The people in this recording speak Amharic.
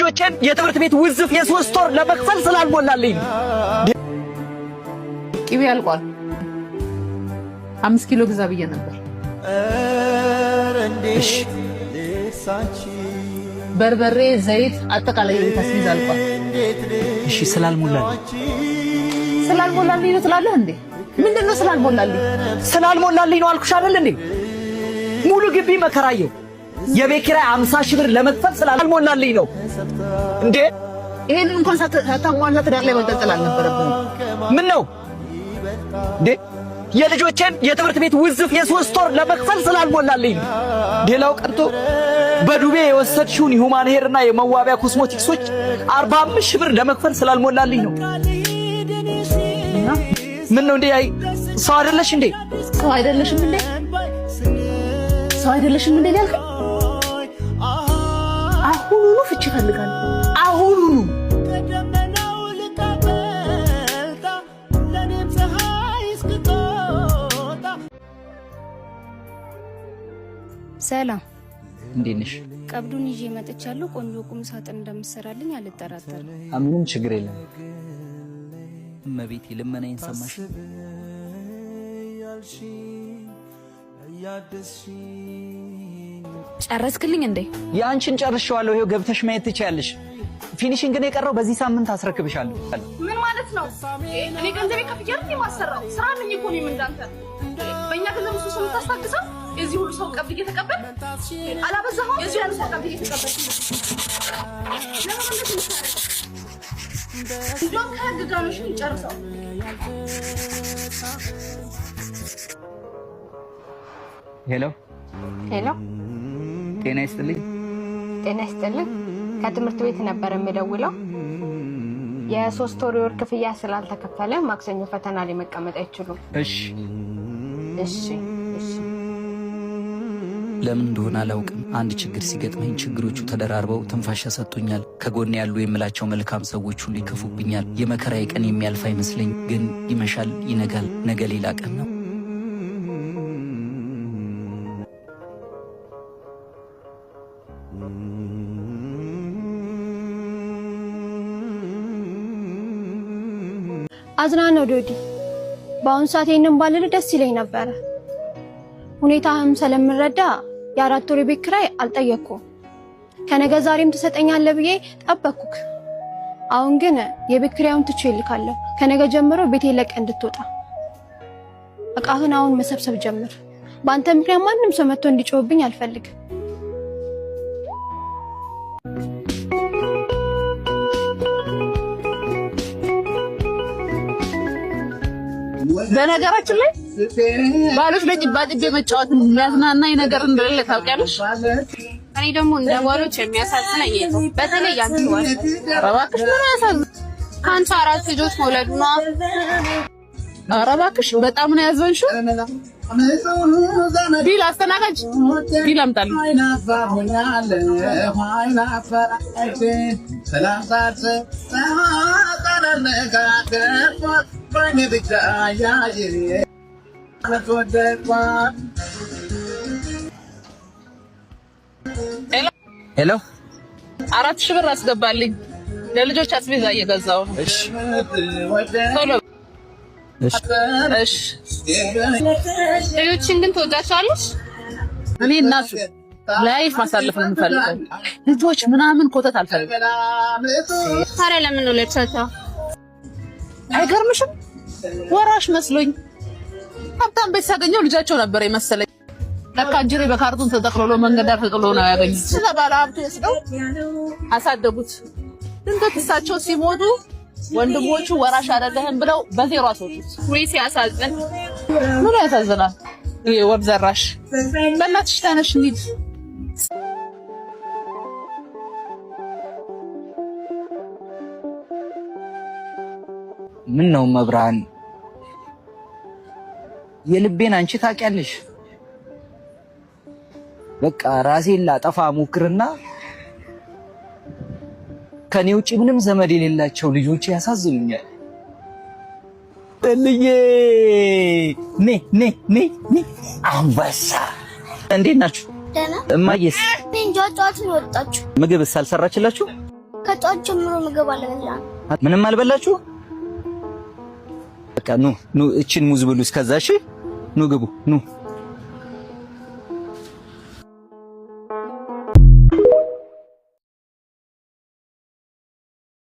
የልጆችን የትምህርት ቤት ውዝፍ የ3 ወር ለመክፈል ስላልሞላልኝ ቅቤ አልቋል። 5 ኪሎ ግዛ ብዬ ነበር። እሺ በርበሬ፣ ዘይት አጠቃላይ የታስይዝ አልቋል። እሺ ስላልሞላልኝ ነው ትላለህ እንዴ? ምንድነው ስላልሞላልኝ? ስላልሞላልኝ ነው አልኩሽ አይደል እንዴ? ሙሉ ግቢ መከራየው የቤት ኪራይ 50 ሺህ ብር ለመክፈል ስላልሞላልኝ ነው እንዴ? ይሄን እንኳን ሳታሟላ ትዳር ላይ መንጠልጠል አልነበረብህም። ምን ነው እንዴ? የልጆችን የትምህርት ቤት ውዝፍ የ3 ወር ለመክፈል ስላልሞላልኝ ነው። ሌላው ቀርቶ በዱቤ የወሰድሽውን የሁማን ሄርና የመዋቢያ ኮስሞቲክሶች 45 ሺህ ብር ለመክፈል ስላልሞላልኝ ነው። ምን ነው እንዴ? አይ ሰው አይደለሽ እንዴ? ሰው አይደለሽም እንዴ? ሰው አይደለሽም እንዴ ያልከኝ? አሁኑኑ ፍቺ ፈልጋለሁ። አሁኑኑ ሰላም እንዴት ነሽ? ቀብዱን ይዤ መጥቻለሁ። ቆንጆ ቁም ሳጥን እንደምትሰራልኝ አልጠራጠርም። ምንም ችግር የለም። እመቤቴ ልመናዬን ሰማሽ? ጨረስክልኝ እንዴ? ያንቺን ጨርሼዋለሁ። ይሄው ገብተሽ ማየት ትችያለሽ። ፊኒሺንግ ግን የቀረው በዚህ ሳምንት አስረክብሻለሁ። ምን ማለት ነው? እኔ ገንዘቤ ከፍያለሁ የማሰራው ስራ ነኝ እኮ ነው። እንዳንተ በእኛ ገንዘብ ውስጥ ሰው ታስታክሰው የዚህ ሁሉ ሰው ቀብድ እየተቀበል አላበዛኸው? የዚህ ያሉ ሰው ቀብድ እየተቀበል ለምን እንደዚህ ከህግ ጋር ነው ጨርሰው። ሄሎ ሄሎ፣ ጤና ይስጥልኝ። ጤና ይስጥልኝ። ከትምህርት ቤት ነበር የምደውለው። የ3 ወር የወር ክፍያ ስላልተከፈለ ማክሰኞ ፈተና ላይ መቀመጥ አይችሉም። እሺ እሺ እሺ። ለምን እንደሆነ አላውቅም። አንድ ችግር ሲገጥመኝ ችግሮቹ ተደራርበው ትንፋሽ ያሰጡኛል። ከጎን ያሉ የምላቸው መልካም ሰዎች ሁሉ ይከፉብኛል። የመከራዬ ቀን የሚያልፍ አይመስለኝ፣ ግን ይመሻል፣ ይነጋል። ነገ ሌላ ቀን ነው። አዝናነው ዶዲ፣ በአሁኑ ሰዓት ይሄንን ባልል ደስ ይለኝ ነበር። ሁኔታህም ስለምረዳ የ4 ወር ቤት ኪራይ አልጠየቅኩም። ከነገ ዛሬም ትሰጠኛለህ ብዬ ጠበቅኩክ። አሁን ግን የቤት ኪራዩን ትቼ እልካለሁ። ከነገ ጀምሮ ቤቴ ለቀህ እንድትወጣ። እቃህን አሁን መሰብሰብ ጀምር። በአንተ ምክንያት ማንም ሰው መጥቶ እንዲጮህብኝ አልፈልግም። በነገራችን ላይ ባሎች ለጭባጭቤ መጫወት የሚያዝናናኝ ነገር እንደሌለ ታውቂያለሽ። እኔ ደግሞ እንደ ባሎች የሚያሳዝነኝ በተለይ ያንተ ባል እባክሽ ምን ያሳዝን? ከአንቺ 4 ልጆች መውለዱ ነው። ኧረ እባክሽ በጣም ነው ያዘንሽው። ቢል አስተናጋጅ ቢል አምጣልኝ። ሄሎ 4,000 ብር አስገባልኝ። ለልጆች አስቤዛ እየገዛው ነው። እሺ ቶሎ እሺ እሺ። ልጆችን ግን ትወዳቸዋለሽ? እኔ እናቱ ላይፍ ማሳለፍ ነው የምፈልገው። ልጆች ምናምን ኮተት አልፈልግም። ታዲያ ለምን ነው ለቻቻው? አይገርምሽም? ወራሽ መስሎኝ ሀብታም ቤት ሳገኘው ልጃቸው ነበር የመሰለኝ። ለካ ጅሬ በካርቱን ተጠቅልሎ መንገድ ዳር ተጥሎ ነው ያገኙት። ስለባለ ሀብቱ ወስደው አሳደጉት። ድንገት እሳቸው ሲሞቱ ወንድሞቹ ወራሽ አይደለህም ብለው በዜሮ አስወጡት። ወይ ሲያሳዝን! ምን ያሳዝናል? ይሄ ወብ ዘራሽ። በእናትሽ ተነሽ እንሂድ። ምን ነው መብራን፣ የልቤን አንቺ ታውቂያለሽ። በቃ ራሴን ላጠፋ ሞክርና ከኔ ውጪ ምንም ዘመድ የሌላቸው ልጆች ያሳዝኑኛል። እልዬ ኔ አንበሳ እንዴት ናችሁ? ደህና እማዬስ እንጃ ጧት ነው ወጣችሁ። ምግብስ አልሰራችላችሁ? ከጧት ጀምሮ ምግብ አልበላንም። ምንም አልበላችሁ? በቃ ኑ እቺን ሙዝ ብሉ እስከዛ። እሺ ኑ ግቡ ኑ